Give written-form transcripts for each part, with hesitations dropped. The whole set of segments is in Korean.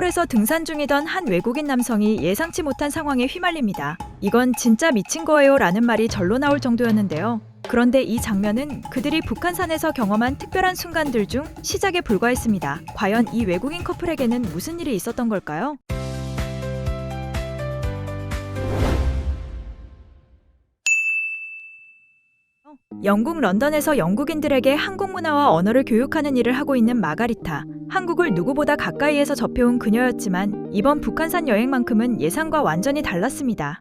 서울에서 등산 중이던 한 외국인 남성이 예상치 못한 상황에 휘말립니다. 이건 진짜 미친 거예요 라는 말이 절로 나올 정도였는데요. 그런데 이 장면은 그들이 북한산에서 경험한 특별한 순간들 중 시작에 불과했습니다. 과연 이 외국인 커플에게는 무슨 일이 있었던 걸까요? 영국 런던에서 영국인들에게 한국 문화와 언어를 교육하는 일을 하고 있는 마가리타. 한국을 누구보다 가까이에서 접해온 그녀였지만 이번 북한산 여행만큼은 예상과 완전히 달랐습니다.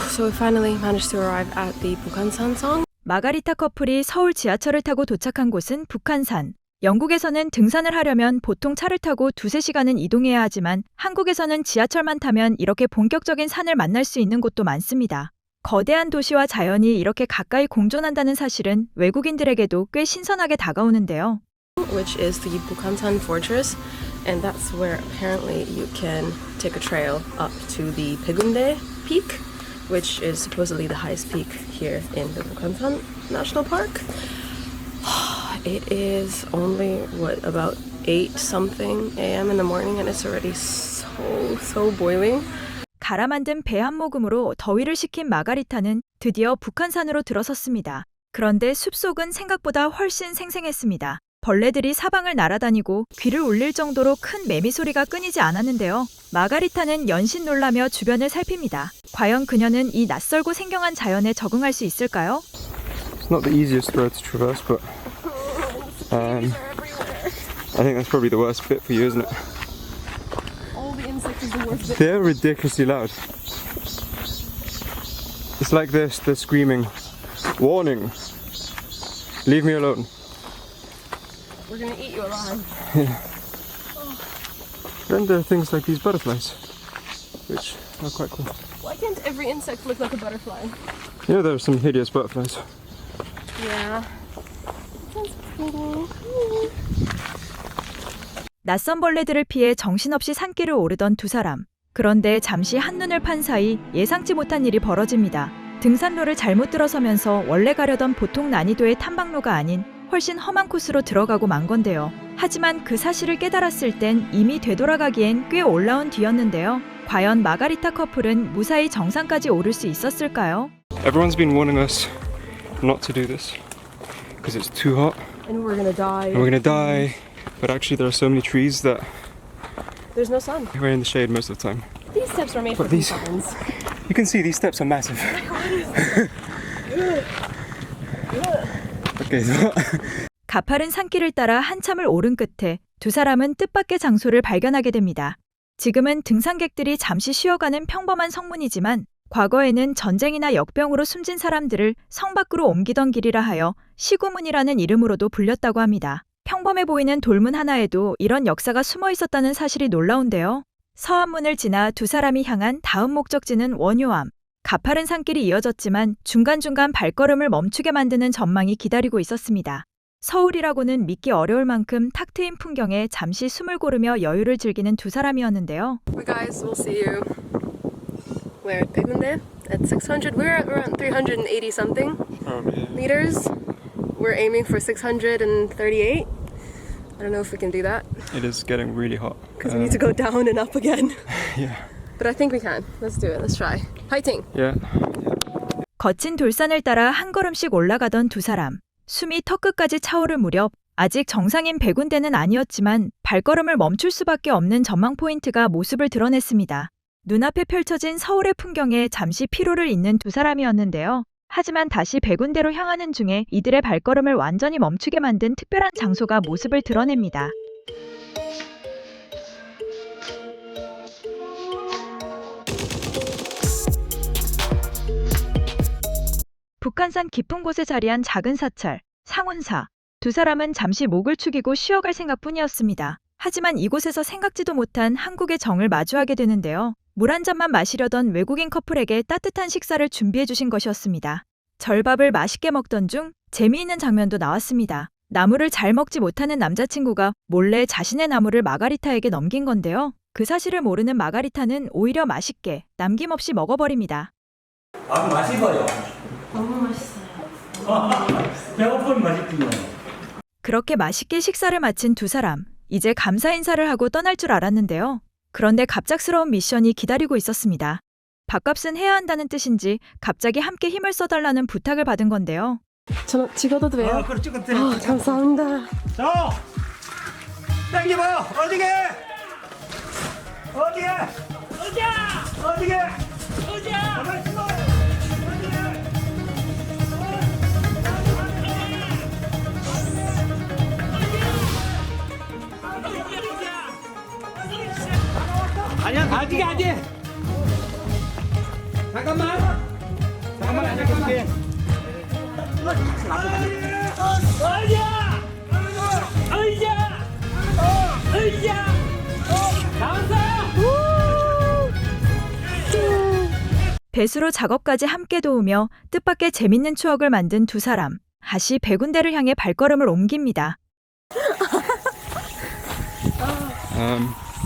So we finally managed to arrive at the Bukhansan song. 마가리타 커플이 서울 지하철을 타고 도착한 곳은 북한산. 영국에서는 등산을 하려면 보통 차를 타고 2~3시간은 이동해야 하지만 한국에서는 지하철만 타면 이렇게 본격적인 산을 만날 수 있는 곳도 많습니다. 거대한 도시와 자연이 이렇게 가까이 공존한다는 사실은 외국인들에게도 꽤 신선하게 다가오는데요. Which is the Bukhansan Fortress, and that's where apparently you can take a trail up to the Paegundae Peak, which is supposedly the highest peak here in the Bukhansan National Park. It is only, about 8-something a.m. in the morning, and it's already so boiling. 갈아 만든 배 한 모금으로 더위를 식힌 마가리타는 드디어 북한산으로 들어섰습니다. 그런데 숲속은 생각보다 훨씬 생생했습니다. 벌레들이 사방을 날아다니고 귀를 울릴 정도로 큰 매미 소리가 끊이지 않았는데요. 마가리타는 연신 놀라며 주변을 살핍니다. 과연 그녀는 이 낯설고 생경한 자연에 적응할 수 있을까요? It's not the easiest road to traverse, but I think that's probably the worst bit for you, isn't it? All the insects is the worst bit. They're ridiculously loud. It's like this, they're screaming, "Warning! Leave me alone." We're gonna eat you alive. Then there are things like these butterflies, which are quite cool. Why can't every insect look like a butterfly? You know, there are some hideous butterflies. Yeah. 낯선 벌레들을 피해 정신없이 산길을 오르던 두 사람. 그런데 잠시 한눈을 판 사이 예상치 못한 일이 벌어집니다. 등산로를 잘못 들어서면서 원래 가려던 보통 난이도의 탐방로가 아닌 훨씬 험한 코스로 들어가고 만 건데요. 하지만 그 사실을 깨달았을 땐 이미 되돌아가기엔 꽤 올라온 뒤였는데요. 과연 마가리타 커플은 무사히 정상까지 오를 수 있었을까요? Everyone's been warning us not to do this because it's too hot And we're gonna die. and we're gonna die. But actually, there are so many trees that There's no sun. we're in the shade most of the time. These steps were made for But these- humans. You can see these steps are massive. Okay, so 가파른 산길을 따라 한참을 오른 끝에 두 사람은 뜻밖의 장소를 발견하게 됩니다. 지금은 등산객들이 잠시 쉬어가는 평범한 성문이지만 과거에는 전쟁이나 역병으로 숨진 사람들을 성 밖으로 옮기던 길이라 하여 시구문이라는 이름으로도 불렸다고 합니다. 평범해 보이는 돌문 하나에도 이런 역사가 숨어 있었다는 사실이 놀라운데요. 서안문을 지나 두 사람이 향한 다음 목적지는 원효암. 가파른 산길이 이어졌지만 중간중간 발걸음을 멈추게 만드는 전망이 기다리고 있었습니다. 서울이라고는 믿기 어려울 만큼 탁 트인 풍경에 잠시 숨을 고르며 여유를 즐기는 두 사람이었는데요. We guys will see you. Where at Paegundae? At 600. We're at around 380 something meters. We're aiming for 638. I don't know if we can do that it is getting really hot. because we need to go down and up again. Yeah. But I think we can. Let's do it. Let's try. Fighting. Yeah. 거친 돌산을 따라 한 걸음씩 올라가던 두 사람. 숨이 턱끝까지 차오를 무렵 아직 정상인 100군데는 아니었지만 발걸음을 멈출 수밖에 없는 전망 포인트가 모습을 드러냈습니다. 눈앞에 펼쳐진 서울의 풍경에 잠시 피로를 잇는 두 사람이었는데요. 하지만 다시 100군데로 향하는 중에 이들의 발걸음을 완전히 멈추게 만든 특별한 장소가 모습을 드러냅니다. 북한산 깊은 곳에 자리한 작은 사찰, 상운사. 두 사람은 잠시 목을 축이고 쉬어갈 생각뿐이었습니다. 하지만 이곳에서 생각지도 못한 한국의 정을 마주하게 되는데요. 물 한 잔만 마시려던 외국인 커플에게 따뜻한 식사를 준비해 주신 것이었습니다. 절밥을 맛있게 먹던 중 재미있는 장면도 나왔습니다. 나물을 잘 먹지 못하는 남자친구가 몰래 자신의 나물을 마가리타에게 넘긴 건데요. 그 사실을 모르는 마가리타는 오히려 맛있게 남김없이 먹어버립니다. 아, 맛있어요. 너무 맛있어요. 배고프면 맛있군요. 그렇게 맛있게 식사를 마친 두 사람. 이제 감사 인사를 하고 떠날 줄 알았는데요. 그런데 갑작스러운 미션이 기다리고 있었습니다. 밥값은 해야 한다는 뜻인지 갑자기 함께 힘을 써달라는 부탁을 받은 건데요. 저 찍어도 돼요? 그래 찍어 드릴게. 감사합니다. 자, 당겨봐요. 어디게? 어디게? 어디게? 가만히 있어. 아니야, 아직. 잠깐만. 잠깐만. 배수로 작업까지 함께 도우며 뜻밖의 재밌는 추억을 만든 두 사람. 다시 백운대를 향해 발걸음을 옮깁니다.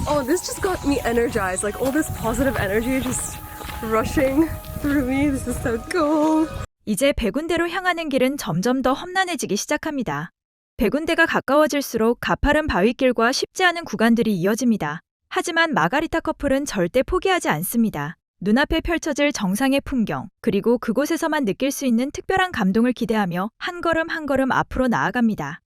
Oh, this just got me energized. Like all this positive energy just rushing through me. This is so cool. 이제 백운대로 향하는 길은 점점 더 험난해지기 시작합니다. 백운대가 가까워질수록 가파른 바위길과 쉽지 않은 구간들이 이어집니다. 하지만 마가리타 커플은 절대 포기하지 않습니다. 눈앞에 펼쳐질 정상의 풍경, 그리고 그곳에서만 느낄 수 있는 특별한 감동을 기대하며 한 걸음 한 걸음 앞으로 나아갑니다.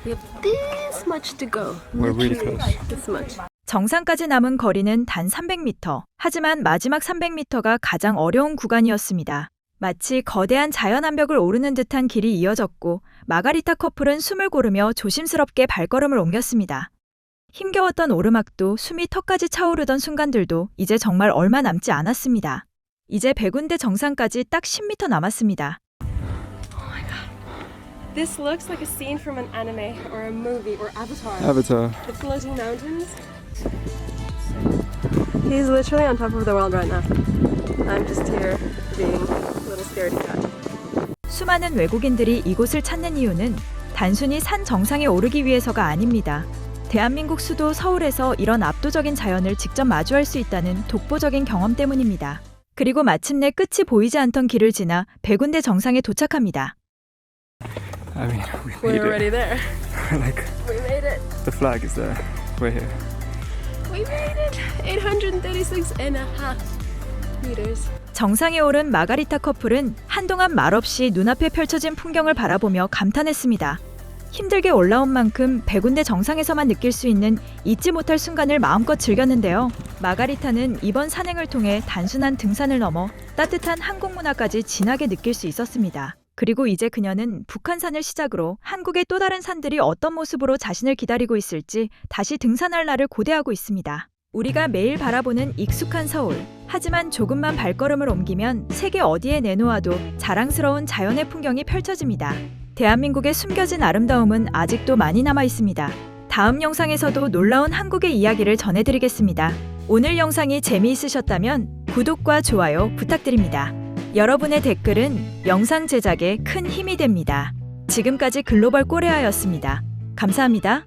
We have this much to go. We're really close. This much. 정상까지 남은 거리는 단 300m. 하지만 마지막 300m가 가장 어려운 구간이었습니다. 마치 거대한 자연 암벽을 오르는 듯한 길이 이어졌고 마가리타 커플은 숨을 고르며 조심스럽게 발걸음을 옮겼습니다. 힘겨웠던 오르막도 숨이 턱까지 차오르던 순간들도 이제 정말 얼마 남지 않았습니다. 이제 백운대 정상까지 딱 10m 남았습니다. This looks like a scene from an anime or a movie or Avatar. Avatar. The floating mountains. He's literally on top of the world right now. I'm just here being a little scaredy cat. 수많은 외국인들이 이곳을 찾는 이유는 단순히 산 정상에 오르기 위해서가 아닙니다. 대한민국 수도 서울에서 이런 압도적인 자연을 직접 마주할 수 있다는 독보적인 경험 때문입니다. 그리고 마침내 끝이 보이지 않던 길을 지나 백운대 정상에 도착합니다. I mean, we We're made already it. there. Like, We made it. the flag is there. We're here. We made it. 836 and a half meters. 정상에 오른 마가리타 커플은 한동안 말없이 눈앞에 펼쳐진 풍경을 바라보며 감탄했습니다. 힘들게 올라온 만큼 백운대 정상에서만 느낄 수 있는 잊지 못할 순간을 마음껏 즐겼는데요. 마가리타는 이번 산행을 통해 단순한 등산을 넘어 따뜻한 한국 문화까지 진하게 느낄 수 있었습니다. 그리고 이제 그녀는 북한산을 시작으로 한국의 또 다른 산들이 어떤 모습으로 자신을 기다리고 있을지 다시 등산할 날을 고대하고 있습니다. 우리가 매일 바라보는 익숙한 서울. 하지만 조금만 발걸음을 옮기면 세계 어디에 내놓아도 자랑스러운 자연의 풍경이 펼쳐집니다. 대한민국의 숨겨진 아름다움은 아직도 많이 남아 있습니다. 다음 영상에서도 놀라운 한국의 이야기를 전해드리겠습니다. 오늘 영상이 재미있으셨다면 구독과 좋아요 부탁드립니다. 여러분의 댓글은 영상 제작에 큰 힘이 됩니다. 지금까지 글로벌 코레아였습니다. 감사합니다.